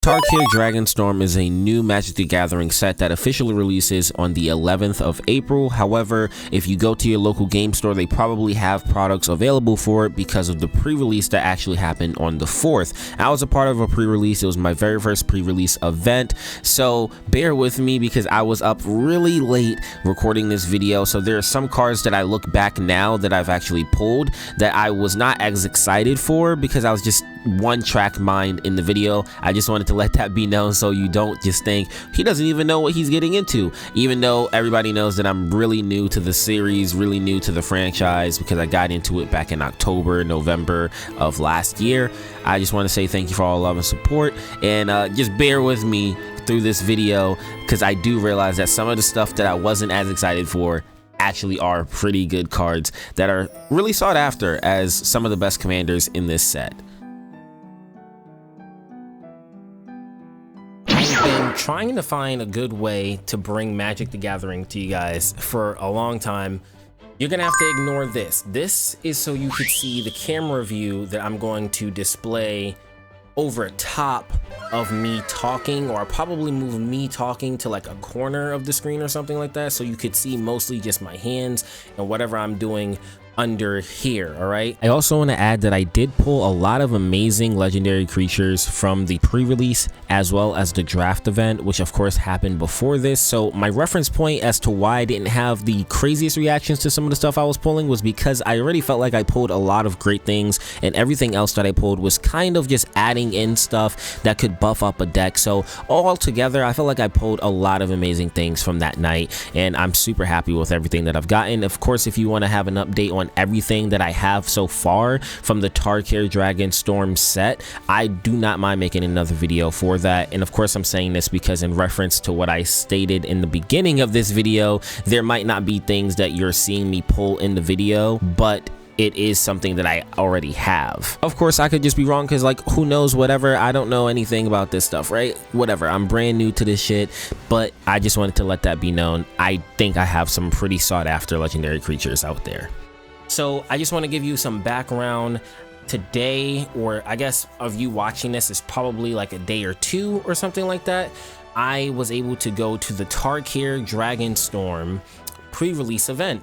Tarkir Dragonstorm is a new Magic the Gathering set that officially releases on the 11th of April. However, if you go to your local game store, they probably have products available for it because of the pre-release that actually happened on the 4th. I was a part of a pre-release. It was my very first pre-release event, so bear with me because I was up really late recording this video. So there are some cards that I look back now that I've actually pulled that I was not as excited for because I was just one track mind in the video. I just wanted to let that be known so you don't just think he doesn't even know what he's getting into, even though everybody knows that I'm really new to the series, really new to the franchise because I got into it back in October, November of last year. I just want to say thank you for all love and support, and just bear with me through this video because I do realize that some of the stuff that I wasn't as excited for actually are pretty good cards that are really sought after as some of the best commanders in this set. Been trying to find a good way to bring Magic the Gathering to you guys for a long time. You're gonna have to ignore this. This is so you could see the camera view that I'm going to display over top of me talking, or I'll probably move me talking to like a corner of the screen or something like that, so you could see mostly just my hands and whatever I'm doing under here. All right, I also want to add that I did pull a lot of amazing legendary creatures from the pre-release as well as the draft event, which of course happened before this. So my reference point as to why I didn't have the craziest reactions to some of the stuff I was pulling was because I already felt like I pulled a lot of great things, and everything else that I pulled was kind of just adding in stuff that could buff up a deck. So all together, I felt like I pulled a lot of amazing things from that night, and I'm super happy with everything that I've gotten. Of course, if you want to have an update on everything that I have so far from the Tarkir Dragonstorm set, I do not mind making another video for that. And of course, I'm saying this because in reference to what I stated in the beginning of this video, there might not be things that you're seeing me pull in the video, but it is something that I already have. Of course, I could just be wrong because, like, who knows, whatever. I don't know anything about this stuff, right? Whatever. I'm brand new to this shit, but I just wanted to let that be known. I think I have some pretty sought after legendary creatures out there. So I just want to give you some background today, or I guess of you watching this is probably like a day or two or something like that. I was able to go to the Tarkir Dragonstorm pre-release event.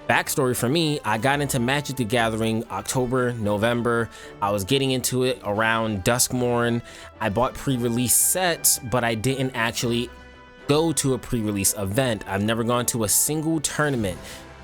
Backstory for me, I got into Magic the Gathering October, November. I was getting into it around Duskmorn. I bought pre-release sets, but I didn't actually go to a pre-release event. I've never gone to a single tournament.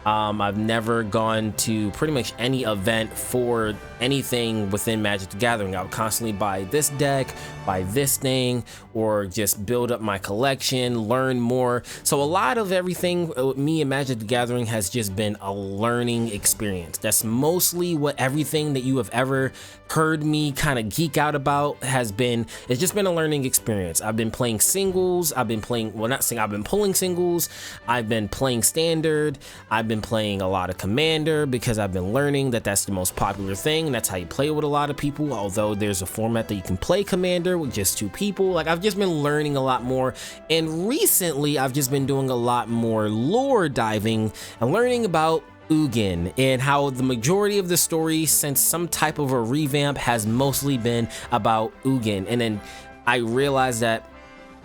I've never gone to pretty much any event for anything within Magic the Gathering. I would constantly buy this deck, buy this thing, or just build up my collection, learn more. So a lot of everything with me and Magic the Gathering has just been a learning experience. That's mostly what everything that you have ever heard me kind of geek out about has been. It's just been a learning experience. I've been playing singles. I've been playing, well, not singles, I've been pulling singles. I've been playing standard. I've been playing a lot of commander because I've been learning that that's the most popular thing. That's how you play with a lot of people, although there's a format that you can play commander with just 2 people. Like, I've just been learning a lot more, and recently I've just been doing a lot more lore diving and learning about Ugin and how the majority of the story since some type of a revamp has mostly been about Ugin. And then I realized that,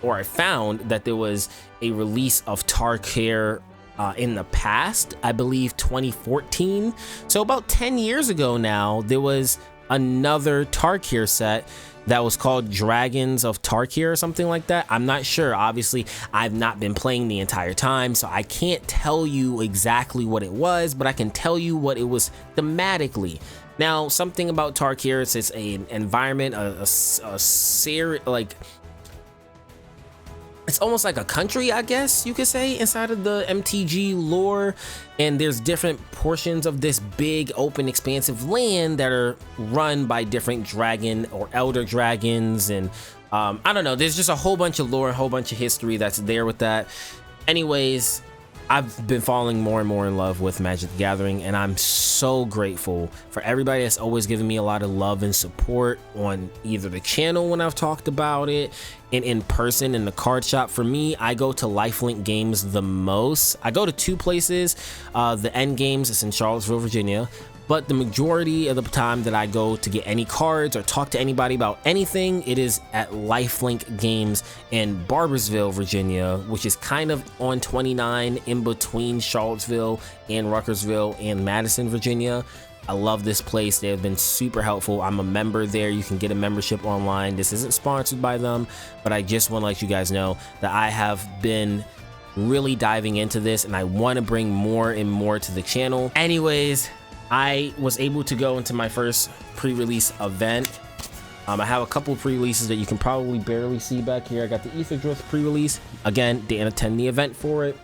or I found that there was a release of Tarkir in the past, I believe 2014. So about 10 years ago now, there was another Tarkir set that was called Dragons of Tarkir or something like that. I'm not sure. Obviously, I've not been playing the entire time, so I can't tell you exactly what it was, but I can tell you what it was thematically. Now, something about Tarkir is it's an environment, like, it's almost like a country, I guess you could say, inside of the MTG lore, and there's different portions of this big open expansive land that are run by different dragon or elder dragons, and I don't know, there's just a whole bunch of lore, a whole bunch of history that's there with that. Anyways, I've been falling more and more in love with Magic the Gathering, and I'm so grateful for everybody that's always given me a lot of love and support on either the channel when I've talked about it and in person in the card shop. For me, I go to Lifelink Games the most. I go to 2 places. The End Games is in Charlottesville, Virginia, but the majority of the time that I go to get any cards or talk to anybody about anything, it is at Lifelink Games in Barboursville, Virginia, which is kind of on 29 in between Charlottesville and Ruckersville and Madison, Virginia. I love this place. They have been super helpful. I'm a member there. You can get a membership online. This isn't sponsored by them, but I just want to let you guys know that I have been really diving into this and I want to bring more and more to the channel. Anyways, I was able to go into my first pre-release event. I have a couple pre-releases that you can probably barely see back here. I got the Ether Drift pre-release. Again, didn't attend the event for it.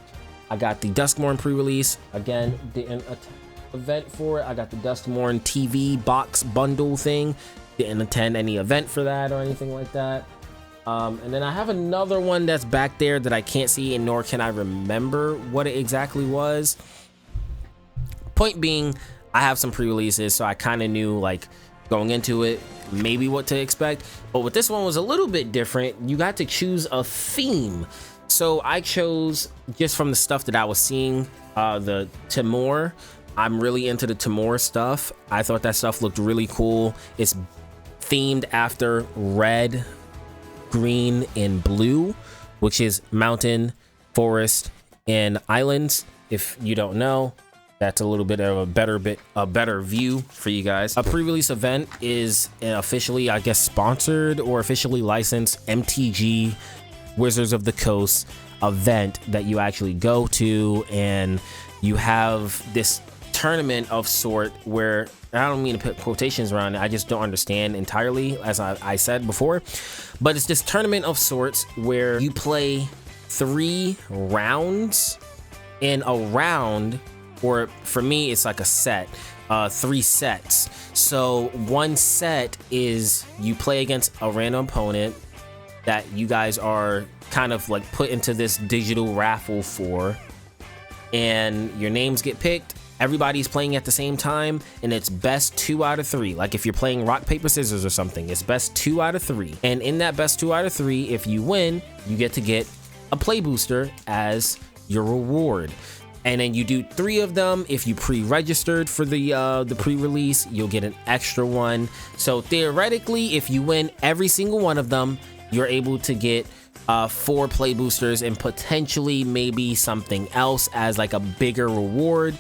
I got the Duskmorn pre-release. Again, didn't attend event for it. I got the Duskmorn TV box bundle thing. Didn't attend any event for that or anything like that. And then I have another one that's back there that I can't see and nor can I remember what it exactly was. Point being, I have some pre-releases, so I kind of knew, like, going into it maybe what to expect. But with this one was a little bit different. You got to choose a theme. So I chose, just from the stuff that I was seeing, the Timor. I'm really into the Timor stuff. I thought that stuff looked really cool. It's themed after red, green, and blue, which is mountain, forest, and islands. If you don't know, that's a little bit of a better view for you guys. A pre-release event is an officially, I guess, sponsored or officially licensed MTG Wizards of the Coast event that you actually go to, and you have this tournament of sort where, I don't mean to put quotations around it, I just don't understand entirely, as I said before, but it's this tournament of sorts where you play 3 rounds in a round, or for me it's like a set, 3 sets. So one set is you play against a random opponent that you guys are kind of like put into this digital raffle for, and your names get picked. Everybody's playing at the same time, and it's best 2 out of 3. Like if you're playing rock, paper, scissors or something, it's best 2 out of 3. And in that best 2 out of 3, if you win, you get to get a play booster as your reward. And then you do 3 of them. If you pre-registered for the pre-release, you'll get an extra one. So theoretically, if you win every single one of them, you're able to get 4 play boosters and potentially maybe something else as like a bigger reward.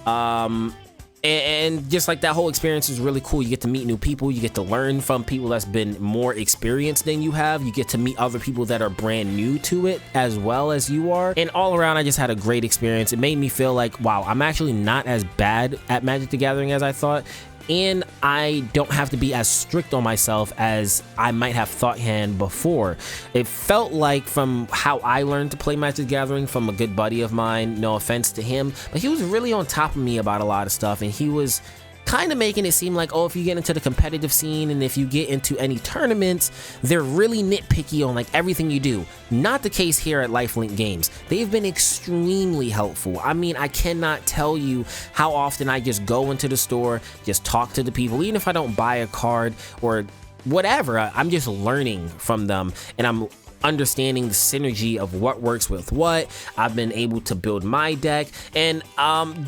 And just like that whole experience is really cool. You get to meet new people, you get to learn from people that's been more experienced than you have, you get to meet other people that are brand new to it as well as you are, and all around I just had a great experience. It made me feel like, wow, I'm actually not as bad at Magic the Gathering as I thought, and I don't have to be as strict on myself as I might have thought hand before. It felt like, from how I learned to play Magic the Gathering from a good buddy of mine, no offense to him, but he was really on top of me about a lot of stuff, and he was kind of making it seem like, oh, if you get into the competitive scene and if you get into any tournaments, they're really nitpicky on like everything you do. Not the case here at Lifelink Games. They've been extremely helpful. I mean, I cannot tell you how often I just go into the store, just talk to the people, even if I don't buy a card or whatever. I'm just learning from them, and I'm understanding the synergy of what works with what. I've been able to build my deck, and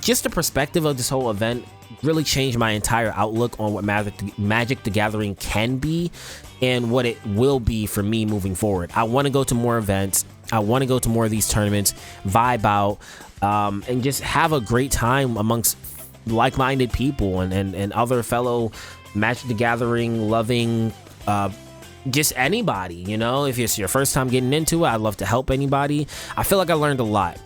just the perspective of this whole event really changed my entire outlook on what Magic the Gathering can be and what it will be for me moving forward. I want to go to more events. I want to go to more of these tournaments, vibe out, and just have a great time amongst like-minded people and other fellow Magic the Gathering loving, just anybody, you know. If it's your first time getting into it, I'd love to help anybody. I feel like I learned a lot.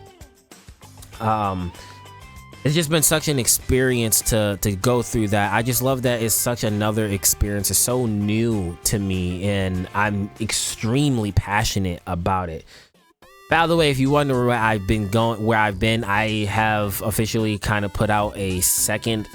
It's just been such an experience to go through that. I just love that it's such another experience. It's so new to me, and I'm extremely passionate about it. By the way, if you wonder where I've been, I have officially kind of put out a second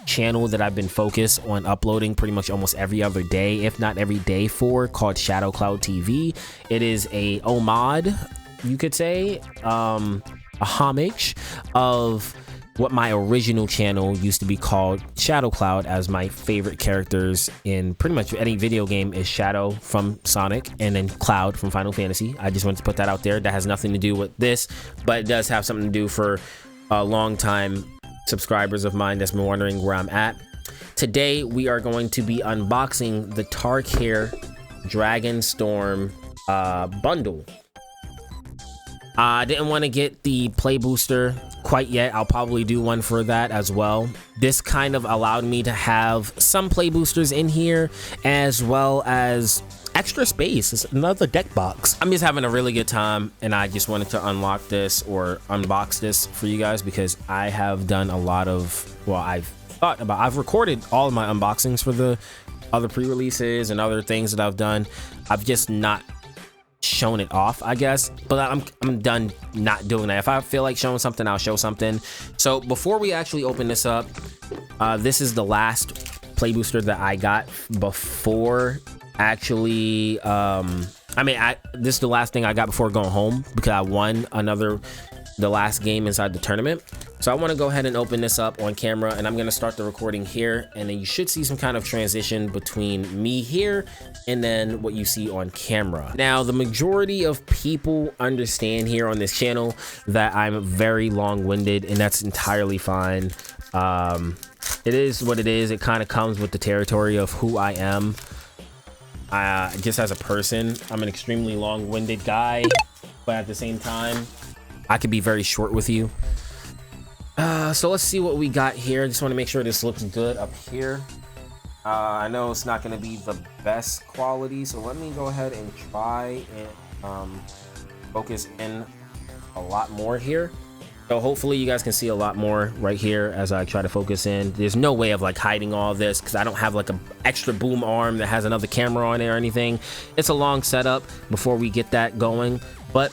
channel that I've been focused on uploading pretty much almost every other day, if not every day, for, called Shadow Cloud TV. It is a homage, you could say, a homage of what my original channel used to be called, Shadow Cloud, as my favorite characters in pretty much any video game is Shadow from Sonic and then Cloud from Final Fantasy. I just wanted to put that out there. That has nothing to do with this, but it does have something to do for a long time subscribers of mine that's been wondering where I'm at. Today we are going to be unboxing the Tarkir Dragonstorm bundle. I didn't want to get the play booster quite yet. I'll probably do one for that as well. This kind of allowed me to have some play boosters in here, as well as extra space. It's another deck box. I'm just having a really good time, and I just wanted to unlock this or unbox this for you guys because I have done a lot of, well, I've recorded all of my unboxings for the other pre-releases and other things that I've done. I've just not shown it off, I guess, but I'm done not doing that. If I feel like showing something, I'll show something. So before we actually open this up, this is the last play booster that I got before actually this is the last thing I got before going home because I won the last game inside the tournament. So I want to go ahead and open this up on camera, and I'm going to start the recording here, and then you should see some kind of transition between me here and then what you see on camera. Now, the majority of people understand here on this channel that I'm very long-winded, and that's entirely fine. It is what it is. It kind of comes with the territory of who I am. Just as a person, I'm an extremely long-winded guy, but at the same time, I could be very short with you. So let's see what we got here. I just want to make sure this looks good up here. I know it's not going to be the best quality, so let me go ahead and try and focus in a lot more here. So hopefully you guys can see a lot more right here as I try to focus in. There's no way of like hiding all this because I don't have like an extra boom arm that has another camera on it or anything. It's a long setup before we get that going, but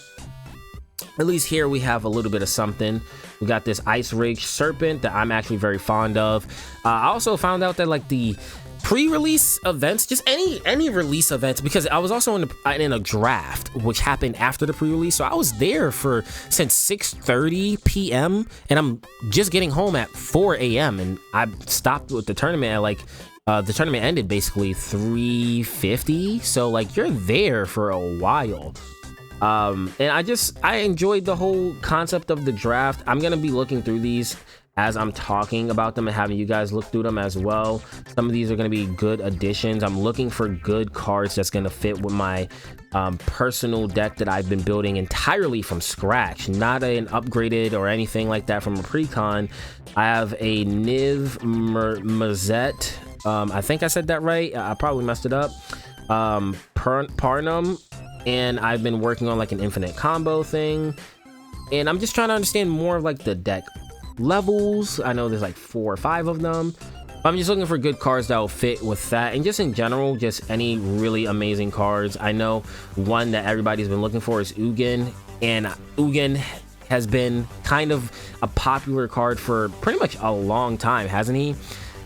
at least here we have a little bit of something. We got this Ice Rig Serpent that I'm actually very fond of. I also found out that like the pre-release events, just any release events, because I was also in a draft which happened after the pre-release, so I was there since 6:30 p.m. and I'm just getting home at 4 a.m. and I stopped with the tournament at like the tournament ended basically 3:50, so like you're there for a while. And I enjoyed the whole concept of the draft. I'm gonna be looking through these as I'm talking about them and having you guys look through them as well. Some of these are gonna be good additions. I'm looking for good cards that's gonna fit with my personal deck that I've been building entirely from scratch, not an upgraded or anything like that from a pre-con. I have a Niv Mazet. I think I said that right. I probably messed it up. Parnum. And I've been working on like an infinite combo thing, and I'm just trying to understand more of like the deck levels. I know there's like 4 or 5 of them. I'm just looking for good cards that will fit with that, and just in general, just any really amazing cards. I know one that everybody's been looking for is Ugin, and Ugin has been kind of a popular card for pretty much a long time, hasn't he?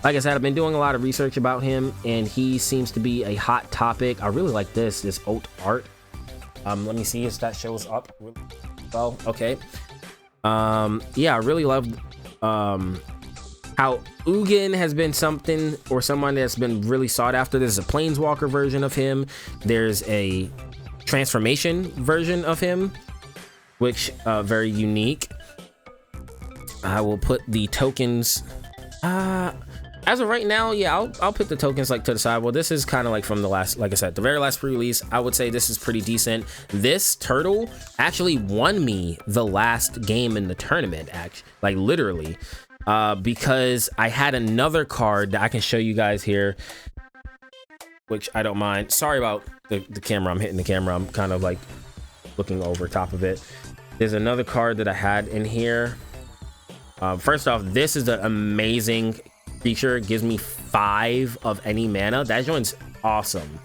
Like I said, I've been doing a lot of research about him, and he seems to be a hot topic. I really like this oat art. Let me see if that shows up well. Okay. Yeah, I really love how Ugin has been something or someone that's been really sought after. There's a planeswalker version of him. There's a transformation version of him, which very unique. I will put the tokens as of right now, yeah, I'll put the tokens like to the side. Well, this is kind of like from the last, like I said, the very last pre-release. I would say this is pretty decent. This turtle actually won me the last game in the tournament, actually, like literally, because I had another card that I can show you guys here, which I don't mind. Sorry about the camera. I'm hitting the camera. I'm kind of like looking over top of it. There's another card that I had in here. First off, this is an amazing creature. It gives me 5 of any mana. That joint's awesome,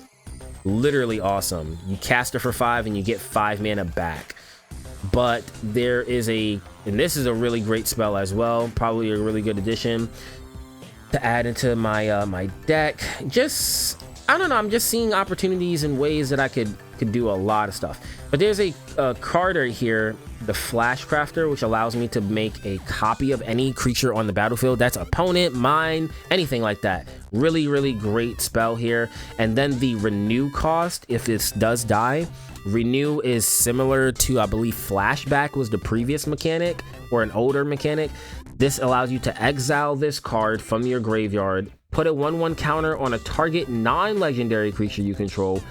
literally awesome. You cast it for 5 and you get 5 mana back. But there is and this is a really great spell as well, probably a really good addition to add into my my deck. Just, I don't know, I'm just seeing opportunities and ways that I could do a lot of stuff. But there's a card right here, the Flash Crafter, which allows me to make a copy of any creature on the battlefield. That's opponent, mine, anything like that. Really, really great spell here. And then the renew cost, if this does die, renew is similar to, I believe, Flashback was the previous mechanic, or an older mechanic. This allows you to exile this card from your graveyard, put a 1/1 counter on a target non-legendary creature you control.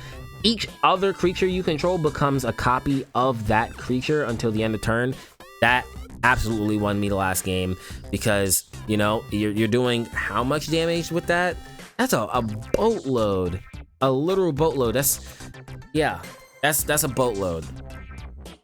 Each other creature you control becomes a copy of that creature until the end of turn. That absolutely won me the last game because, you know, you're doing how much damage with that? That's a boatload, a literal boatload. That's a boatload.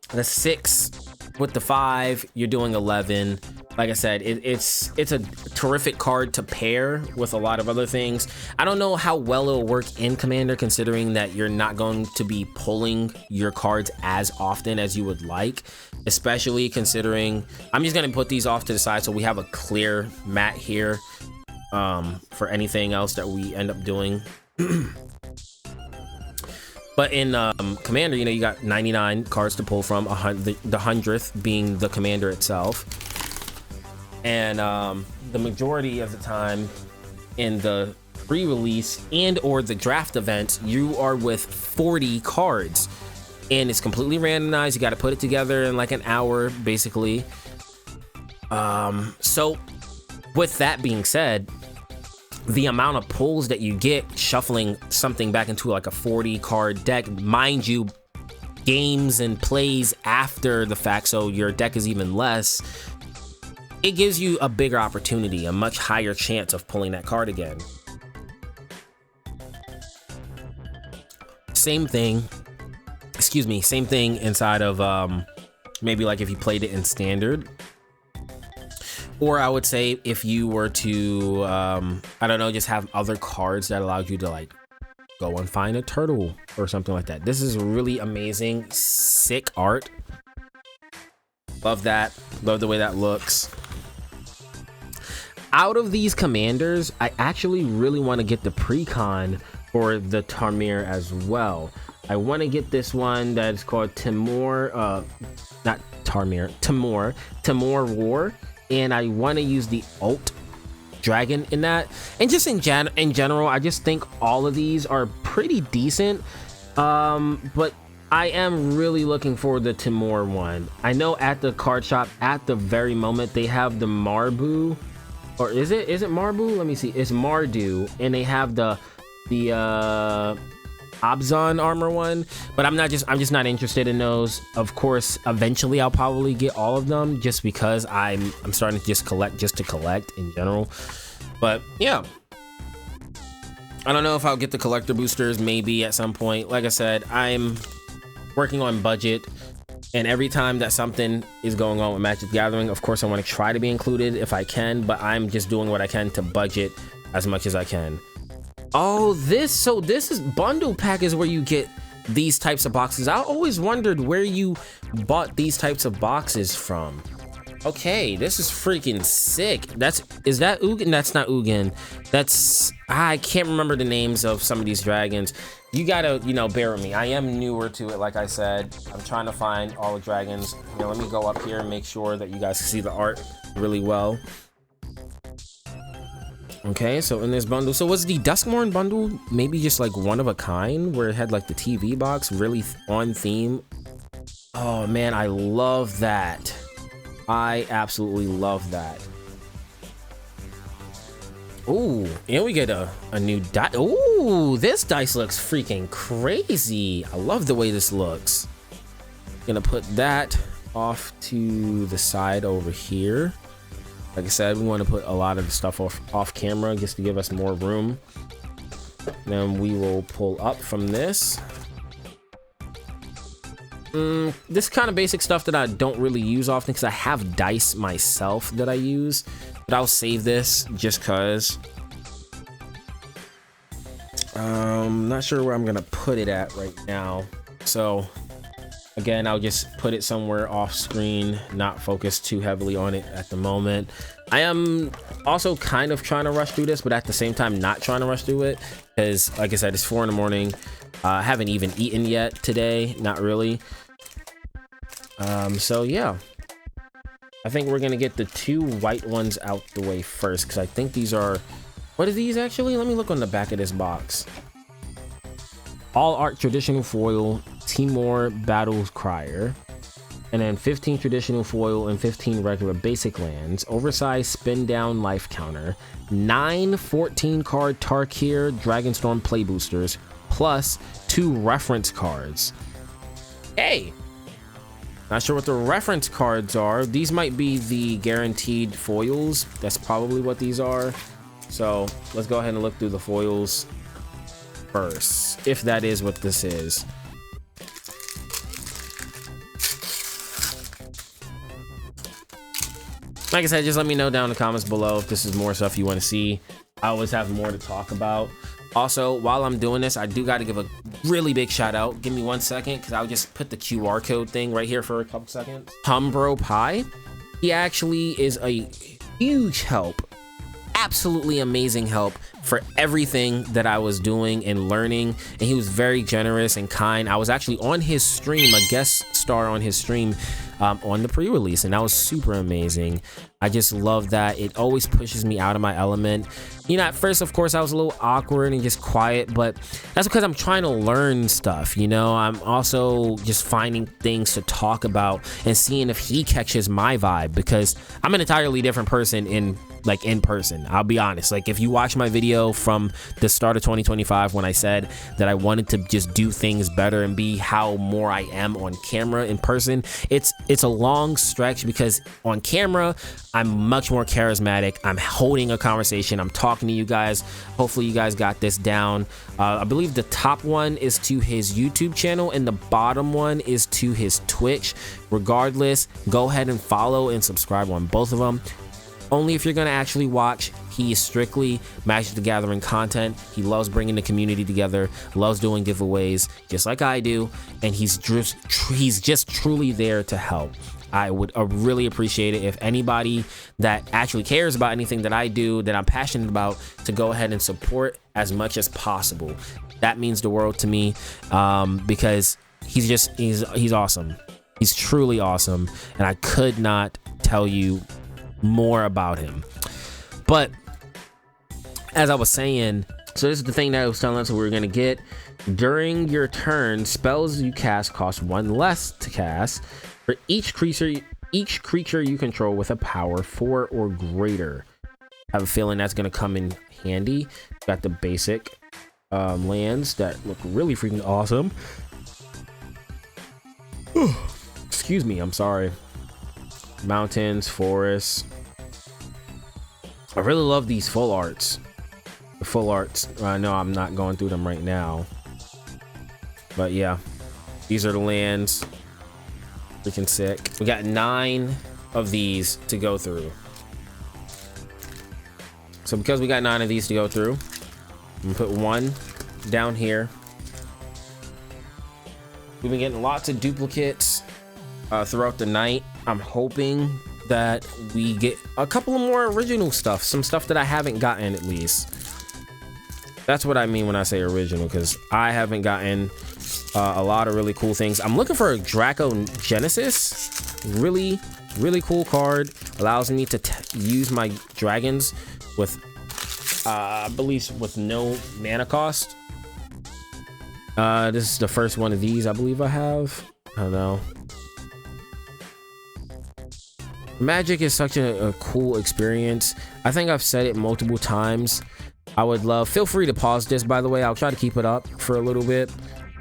The 6 with the 5, you're doing 11. Like I said, it's a terrific card to pair with a lot of other things. I don't know how well it'll work in Commander, considering that you're not going to be pulling your cards as often as you would like, especially considering I'm just going to put these off to the side so we have a clear mat here for anything else that we end up doing. But in Commander, you know, you got 99 cards to pull from, the 100th being the Commander itself. And the majority of the time in the pre-release and or the draft events, you are with 40 cards. And it's completely randomized. You got to put it together in like an hour, basically. So with that being said, the amount of pulls that you get shuffling something back into like a 40 card deck, mind you, games and plays after the fact, so your deck is even less, it gives you a bigger opportunity, a much higher chance of pulling that card again. Same thing inside of maybe like if you played it in Standard. Or I would say if you were to, I don't know, just have other cards that allowed you to like go and find a turtle or something like that. This is really amazing, sick art. Love that. Love the way that looks. Out of these commanders, I actually really want to get the precon for the Tarkir as well. I want to get this one that is called Timur, not Tarkir, Timur War. And I want to use the alt dragon in that. And just in general, I just think all of these are pretty decent. But I am really looking for the Timur one. I know at the card shop at the very moment they have the Marbu, or is it Marbu? Let me see. It's Mardu, and they have the Abzan armor one, but I'm just not interested in those. Of course, eventually I'll probably get all of them just because I'm starting to just collect in general. But yeah, I don't know if I'll get the collector boosters, maybe at some point. Like I said, I'm working on budget, and every time that something is going on with Magic the Gathering, of course I want to try to be included if I can, but I'm just doing what I can to budget as much as I can. Oh, this is bundle pack is where you get these types of boxes. I always wondered where you bought these types of boxes from. Okay, this is freaking sick. Is that Ugin? That's not Ugin. I can't remember the names of some of these dragons. You gotta, you know, bear with me. I am newer to it, like I said. I'm trying to find all the dragons. You know, let me go up here and make sure that you guys can see the art really well. Okay, so in this bundle, so was the Duskmorn bundle maybe just like one of a kind where it had like the TV box really on theme? Oh man, I love that. I absolutely love that. Ooh, and we get a new die. Ooh, this dice looks freaking crazy. I love the way this looks. Gonna put that off to the side over here. Like I said, we want to put a lot of the stuff off camera just to give us more room. Then we will pull up from this. This kind of basic stuff that I don't really use often because I have dice myself that I use. But I'll save this just because. Not sure where I'm going to put it at right now. So again, I'll just put it somewhere off screen, not focus too heavily on it at the moment. I am also kind of trying to rush through this, but at the same time not trying to rush through it because, like I said, it's 4 in the morning. I haven't even eaten yet today, not really. So yeah, I think we're gonna get the 2 white ones out the way first because I think these are, what are these actually? Let me look on the back of this box. All art traditional foil Timur Battles Crier. and then 15 traditional foil and 15 regular basic lands, oversized spin down life counter, 9 14 card Tarkir Dragonstorm play boosters, plus 2 reference cards. Hey, not sure what the reference cards are. These might be the guaranteed foils. That's probably what these are. So let's go ahead and look through the foils first, if that is what this is. Like I said, just let me know down in the comments below if this is more stuff you want to see. I always have more to talk about. Also, while I'm doing this, I do got to give a really big shout out. Give me 1 second, because I'll just put the QR code thing right here for a couple seconds. Humbro Pie, he actually is a huge help, absolutely amazing help for everything that I was doing and learning, and he was very generous and kind. I was actually on his stream, a guest star on his stream, on the pre-release, and that was super amazing. I just love that. It always pushes me out of my element. You know, at first, of course, I was a little awkward and just quiet, but that's because I'm trying to learn stuff, you know. I'm also just finding things to talk about and seeing if he catches my vibe, because I'm an entirely different person in person. I'll be honest. Like, if you watch my video from the start of 2025 when I said that I wanted to just do things better and be how more I am on camera in person, it's a long stretch, because on camera I'm much more charismatic. I'm holding a conversation, I'm talking to you guys. Hopefully you guys got this down. I believe the top one is to his YouTube channel and the bottom one is to his Twitch. Regardless, go ahead and follow and subscribe on both of them. Only if you're going to actually watch. He is strictly Magic the Gathering content. He loves bringing the community together, loves doing giveaways just like I do, and he's just truly there to help. I would really appreciate it if anybody that actually cares about anything that I do, that I'm passionate about, to go ahead and support as much as possible. That means the world to me, because he's awesome. He's truly awesome, and I could not tell you more about him. But as I was saying, so this is the thing that I was telling us we were going to get. During your turn, spells you cast cost 1 less to cast for each creature you control with a power 4 or greater. I have a feeling that's going to come in handy. Got the basic lands that look really freaking awesome. Excuse me, I'm sorry. Mountains, forests. I really love these full arts. The full arts. I know I'm not going through them right now, but yeah, these are the lands. Freaking sick. We got 9 of these to go through. So because we got 9 of these to go through, I'm gonna put 1 down here. We've been getting lots of duplicates throughout the night. I'm hoping that we get a couple of more original stuff, some stuff that I haven't gotten, at least. That's what I mean when I say original, because I haven't gotten a lot of really cool things. I'm looking for a Draco Genesis. Really cool card. Allows me to use my dragons with I believe with no mana cost. This is the first one of these I believe I have. I don't know. Magic is such a cool experience. I think I've said it multiple times. I would love, feel free to pause this, by the way. I'll try to keep it up for a little bit.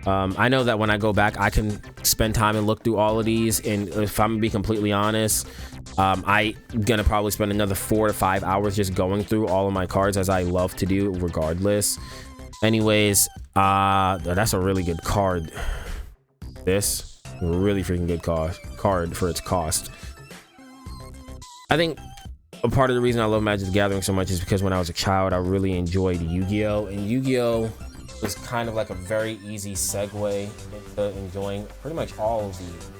I know that when I go back, I can spend time and look through all of these, and if I'm gonna be completely honest, I'm gonna probably spend another 4 to 5 hours just going through all of my cards, as I love to do regardless. Anyways, that's a really good card. This really freaking good card for its cost. I think a part of the reason I love Magic the Gathering so much is because when I was a child, I really enjoyed Yu-Gi-Oh! And Yu-Gi-Oh! Was kind of like a very easy segue into enjoying pretty much all of these.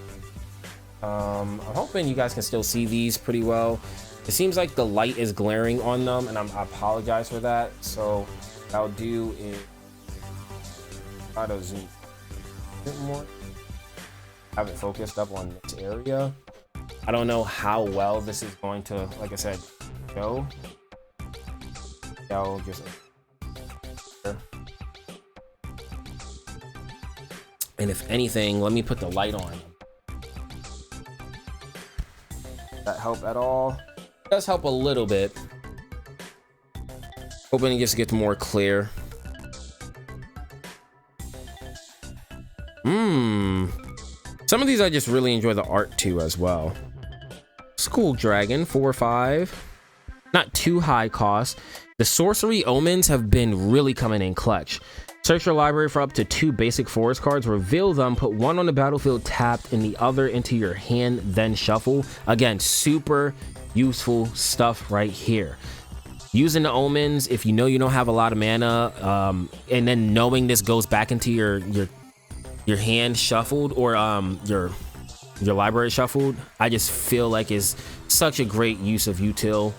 I'm hoping you guys can still see these pretty well. It seems like the light is glaring on them, and I apologize for that. So what I'll do is try to zoom a bit more. Have it focused up on this area. I don't know how well this is going to, like I said, go. I'll just. And if anything, let me put the light on. That help at all? It does help a little bit. Hoping it just gets more clear. Some of these I just really enjoy the art too as well. School Dragon 4 or 5. Not too high cost. The sorcery omens have been really coming in clutch. Search your library for up to 2 basic forest cards, reveal them, put one on the battlefield tapped and the other into your hand, then shuffle. Again, super useful stuff right here. Using the omens if you know you don't have a lot of mana, and then knowing this goes back into your hand shuffled, or your library shuffled, I just feel like is such a great use of util.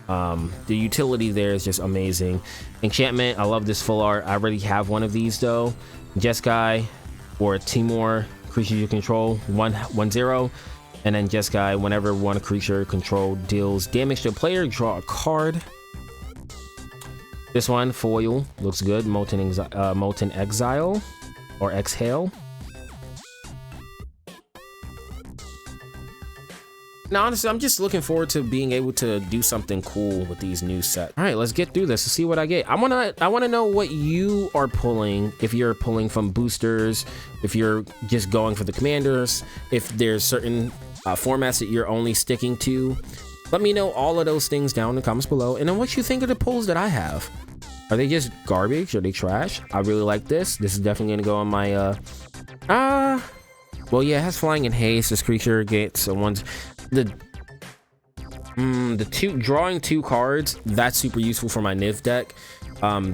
The utility there is just amazing. Enchantment, I love this full art. I already have one of these though. Jeskai or Timur, creature you control, 1/0, and then Jeskai, whenever one creature controlled deals damage to a player, draw a card. This one, foil, looks good. Molten Exile or Exhale. Now, honestly, I'm just looking forward to being able to do something cool with these new sets. All right, let's get through this to see what I get. I wanna know what you are pulling. If you're pulling from boosters, if you're just going for the commanders, if there's certain formats that you're only sticking to. Let me know all of those things down in the comments below. And then what you think of the pulls that I have. Are they just garbage? Are they trash? I really like this. This is definitely gonna go on my well, yeah, it has flying and haste. This creature gets the drawing 2 cards. That's super useful for my Niv deck.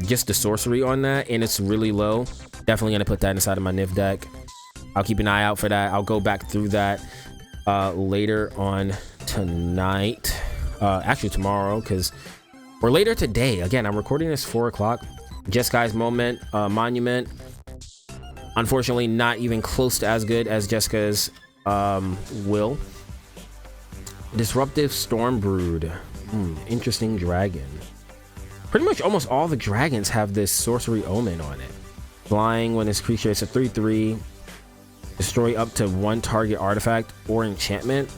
Just the sorcery on that, and it's really low. Definitely gonna put that inside of my Niv deck. I'll keep an eye out for that. I'll go back through that later on tonight. Actually tomorrow, or later today. Again, I'm recording this 4 o'clock. Jeskai's Monument. Unfortunately, not even close to as good as Jessica's Will. Disruptive Stormbrood. Interesting dragon. Pretty much almost all the dragons have this sorcery omen on it. Flying when this creature is a 3/3. Destroy up to 1 target artifact or enchantment.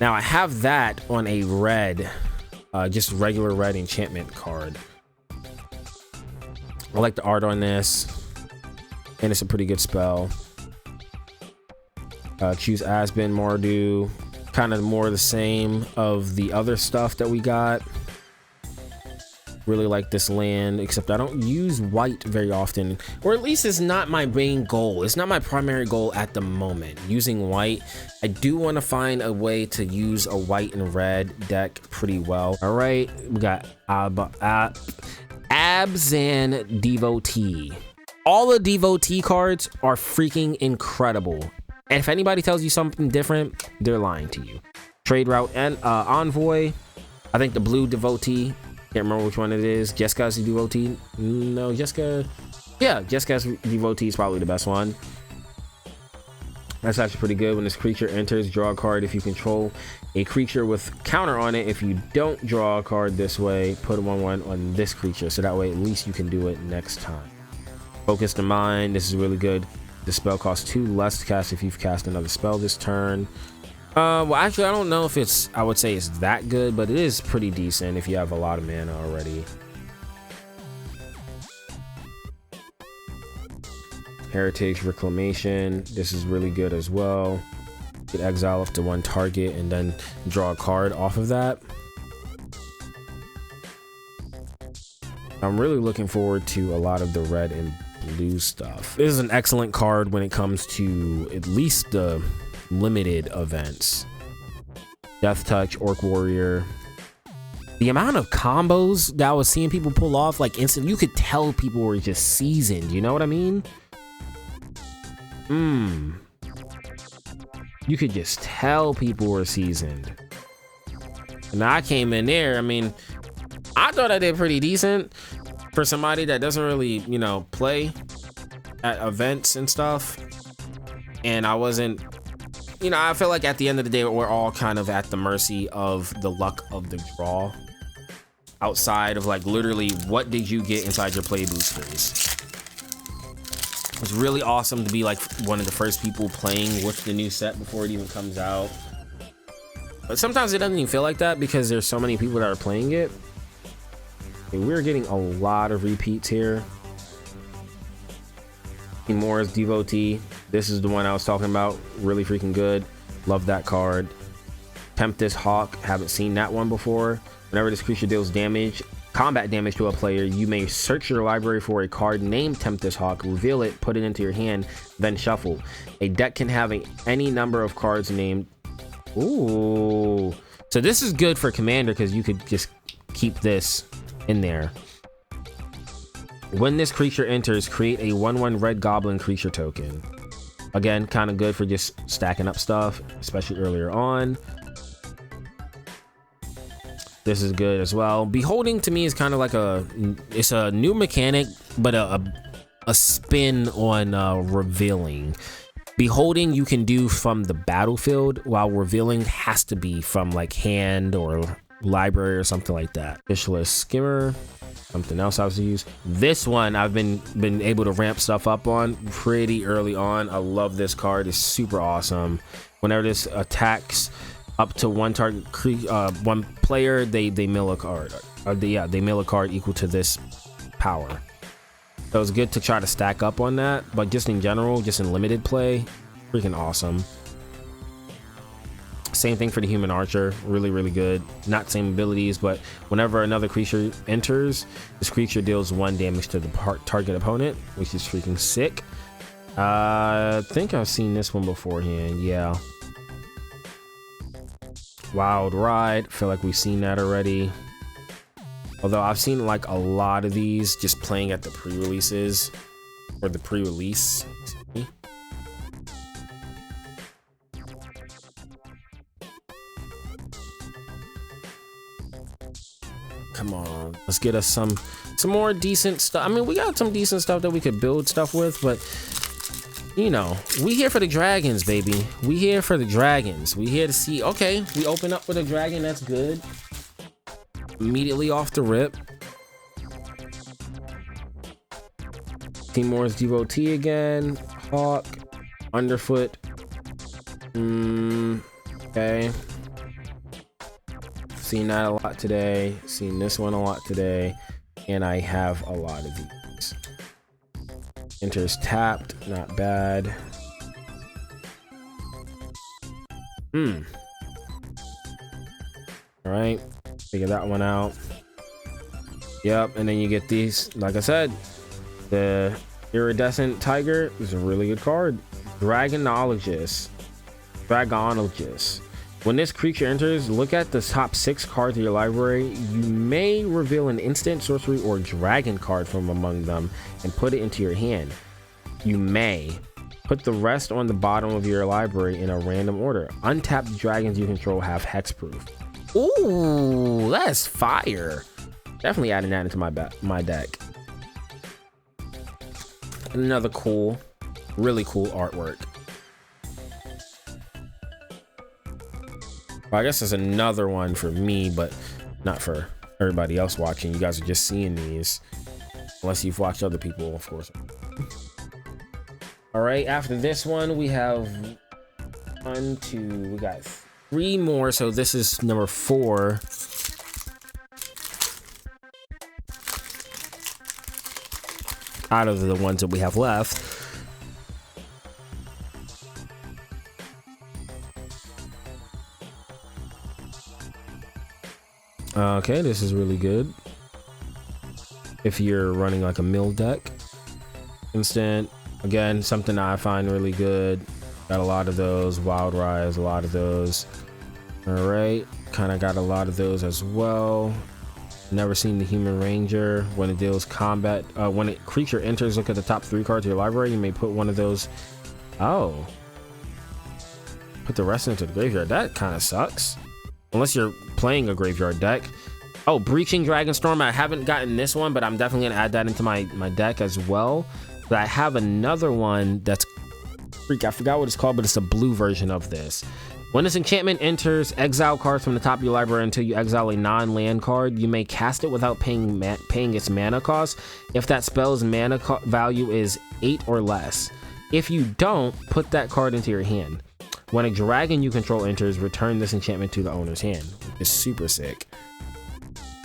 Now I have that on a red, just regular red enchantment card. I like the art on this, and it's a pretty good spell. Choose Aspen, Mardu, kind of more the same of the other stuff that we got. Really like this land, except I don't use white very often, or at least it's not my main goal. It's not my primary goal at the moment, using white. I do want to find a way to use a white and red deck pretty well. All right, we got Abzan Devotee. All the Devotee cards are freaking incredible. And if anybody tells you something different, they're lying to you. Trade Route and Envoy. I think the blue Devotee. Can't remember which one it is. Jessica's Devotee. No, Jessica. Yeah, Jessica's Devotee is probably the best one. That's actually pretty good. When this creature enters, draw a card if you control a creature with counter on it. If you don't draw a card this way, put a 1/1 on this creature. So that way, at least you can do it next time. Focus the Mind. This is really good. The spell costs 2 less to cast if you've cast another spell this turn. Well, actually, I don't know if it's, I would say it's that good, but it is pretty decent if you have a lot of mana already. Heritage Reclamation. This is really good as well. Get exile up to 1 target and then draw a card off of that. I'm really looking forward to a lot of the red and blue stuff. This is an excellent card when it comes to at least the limited events. Death Touch, Orc Warrior. The amount of combos that I was seeing people pull off like instant, you could tell people were just seasoned, you know what I mean? You could just tell people were seasoned. And I came in there, I mean, I thought I did pretty decent for somebody that doesn't really, you know, play at events and stuff. And I wasn't, you know, I feel like at the end of the day, we're all kind of at the mercy of the luck of the draw. Outside of like literally what did you get inside your play boosters. It's really awesome to be like one of the first people playing with the new set before it even comes out. But sometimes it doesn't even feel like that because there's so many people that are playing it. Okay, we're getting a lot of repeats here. Moore's Devotee. This is the one I was talking about. Really freaking good. Love that card. Tempest Hawk. Haven't seen that one before. Whenever this creature deals combat damage to a player, you may search your library for a card named Tempest Hawk, reveal it, put it into your hand, then shuffle. A deck can have any number of cards named. Ooh. So this is good for Commander because you could just keep this in there. When this creature enters, create a 1/1 red goblin creature token. Again, kind of good for just stacking up stuff, especially earlier on. This is good as well. Beholding to me is kind of like it's a new mechanic, but a spin on revealing. Beholding you can do from the battlefield, while revealing has to be from like hand or library or something like that. Fishless Skimmer, something else I was used. This one I've been able to ramp stuff up on pretty early on. I love this card. It's super awesome. Whenever this attacks up to one target one player, they mill a card. They mill a card equal to this power. So it's good to try to stack up on that, but just in general, just in limited play, freaking awesome. Same thing for the Human Archer, really good. Not same abilities, but whenever another creature enters, this creature deals 1 damage to the target opponent, which is freaking sick. I think I've seen this one beforehand, yeah. Wild Ride, feel like we've seen that already. Although I've seen like a lot of these just playing at the pre-releases or the pre-release. Come on, let's get us some more decent stuff. I mean, we got some decent stuff that we could build stuff with, but you know, we here for the dragons, baby. We here for the dragons. We here to see. Okay, we open up with a dragon. That's good. Immediately off the rip. Moore's Devotee again. Hawk. Underfoot. Okay. Seen that a lot today. Seen this one a lot today. And I have a lot of these. Enters tapped. Not bad. Alright. Figure that one out. Yep, and then you get these. Like I said, the Iridescent Tiger is a really good card. Dragonologist. When this creature enters, look at the top 6 cards of your library. You may reveal an instant, sorcery, or dragon card from among them and put it into your hand. You may put the rest on the bottom of your library in a random order. Untapped dragons you control have hexproof. Ooh, that's fire. Definitely adding that into my deck. Another cool, really cool artwork. Well, I guess there's another one for me, but not for everybody else watching. You guys are just seeing these. Unless you've watched other people, of course. All right, after this one, we have we got 3 more. So this is number 4. Out of the ones that we have left. Okay, this is really good. If you're running like a mill deck. Instant, again, something I find really good. Got a lot of those. Wild Rise, a lot of those. All right, kind of got a lot of those as well. Never seen the Human Ranger. When it deals combat, when a creature enters, look at the top 3 cards of your library. You may put one of those. Oh, put the rest into the graveyard. That kind of sucks. Unless you're playing a graveyard deck. Oh, Breaching Dragonstorm. I haven't gotten this one, but I'm definitely gonna add that into my deck as well. But I have another one that's I forgot what it's called, but it's a blue version of this. When this enchantment enters, exile cards from the top of your library until you exile a non-land card. You may cast it without paying its mana cost if that spell's mana value is 8 or less. If you don't, put that card into your hand. When a dragon you control enters, return this enchantment to the owner's hand. It's super sick.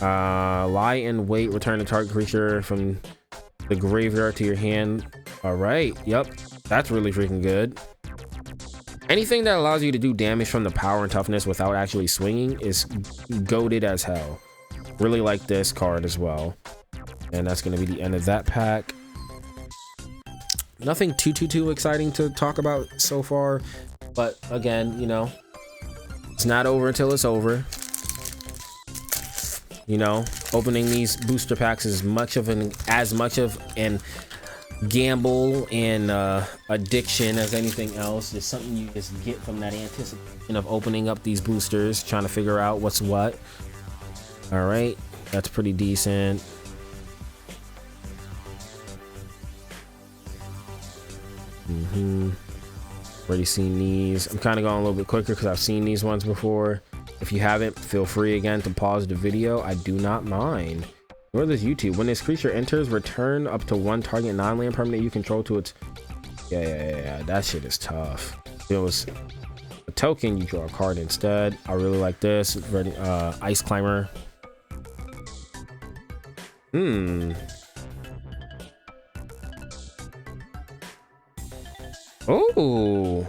Lie in wait, return a target creature from the graveyard to your hand. All right, yep, that's really freaking good. Anything that allows you to do damage from the power and toughness without actually swinging is goated as hell. Really like this card as well. And that's going to be the end of that pack. Nothing too exciting to talk about so far, but again, you know, it's not over until it's over. You know, opening these booster packs is as much of an gamble and addiction as anything else. It's something you just get from that anticipation of opening up these boosters, trying to figure out what's what. All right, that's pretty decent. Already seen these. I'm kind of going a little bit quicker because I've seen these ones before. If you haven't, feel free again to pause the video. I do not mind. Where is YouTube? When this creature enters, return up to one target non-land permanent you control to its... Yeah. That shit is tough. If it was a token, you draw a card instead. I really like this. Ready, Ice Climber. Oh,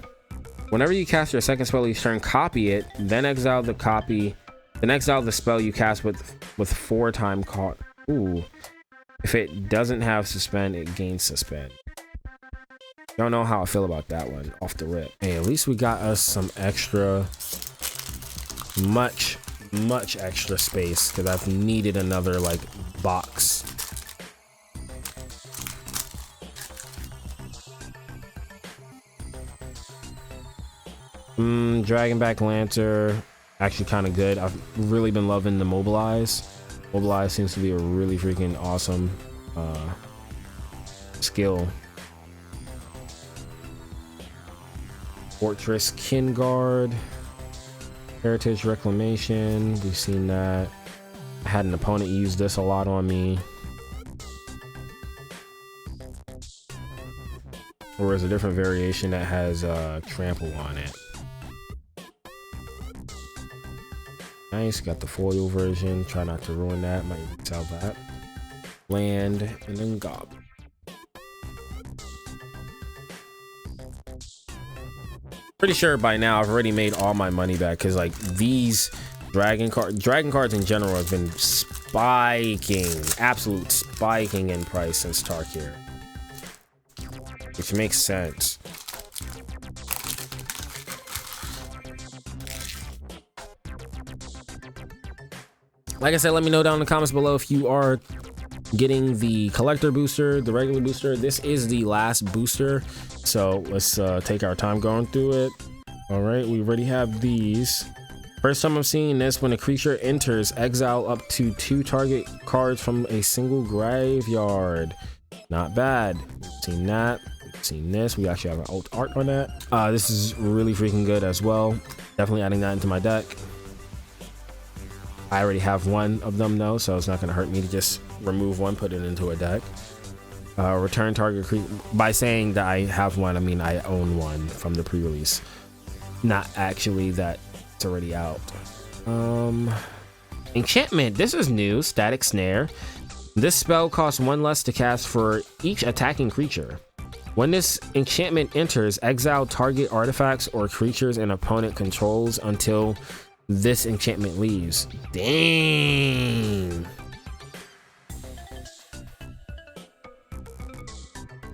whenever you cast your second spell each turn, copy it, then exile the copy, then exile the spell you cast with 4-time caught. Ooh, if it doesn't have suspend, it gains suspend. Don't know how I feel about that one off the rip. Hey, at least we got us some extra, much extra space because I've needed another like box. Dragonback Lancer, actually kind of good. I've really been loving the Mobilize. Mobilize seems to be a really freaking awesome skill. Fortress Kinguard, Heritage Reclamation, we've seen that. I had an opponent use this a lot on me. Or is a different variation that has trample on it. Nice, got the foil version. Try not to ruin that. Might sell that. Land and then Goblin. Pretty sure by now I've already made all my money back because like these dragon cards in general have been spiking, absolute spiking in price since Tarkir, which makes sense. Like I said, let me know down in the comments below if you are getting the collector booster, the regular booster. This is the last booster, so let's take our time going through it. All right, we already have these. First time I'm seeing this, when a creature enters, exile up to 2 target cards from a single graveyard. Not bad. We've seen that. We've seen this. We actually have an alt art on that. This is really freaking good as well. Definitely adding that into my deck. I already have one of them though, so it's not going to hurt me to just remove one, put it into a deck. Return target creature. By saying that I have one, I mean I own one from the pre-release, not actually that it's already out. Enchantment. This is new. Static Snare. This spell costs 1 less to cast for each attacking creature. When this enchantment enters, exile target artifacts or creatures an opponent controls until this enchantment leaves. Dang.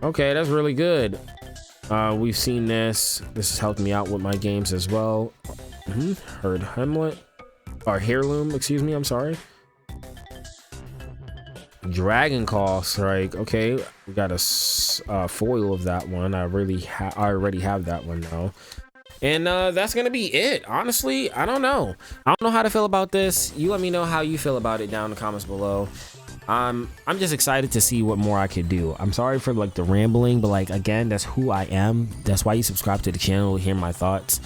Okay, that's really good. We've seen this. This has helped me out with my games as well. Heard Hamlet or Heirloom, excuse me, I'm sorry. Dragon Call Strike. Okay, we got a foil of that one. I already have that one though. And that's gonna be it. Honestly, I don't know how to feel about this. You let me know how you feel about it down in the comments below. I'm just excited to see what more I could do. I'm sorry for like the rambling, but like again, that's who I am. That's why you subscribe to the channel to hear my thoughts.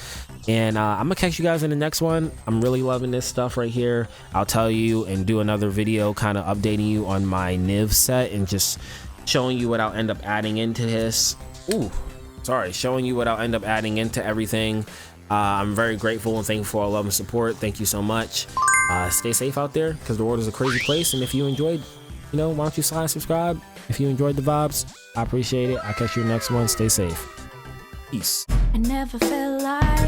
And I'm gonna catch you guys in the next one. I'm really loving this stuff right here. I'll tell you and do another video kind of updating you on my Niv set and just showing you what I'll end up adding into this. Ooh, sorry, showing you what I'll end up adding into everything. I'm very grateful and thankful for all love and support. Thank you so much. Stay safe out there, because the world is a crazy place. And if you enjoyed, you know, why don't you slide subscribe? If you enjoyed the vibes, I appreciate it. I'll catch you in the next one. Stay safe. Peace. I never felt like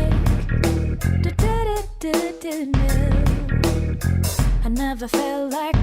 I never felt like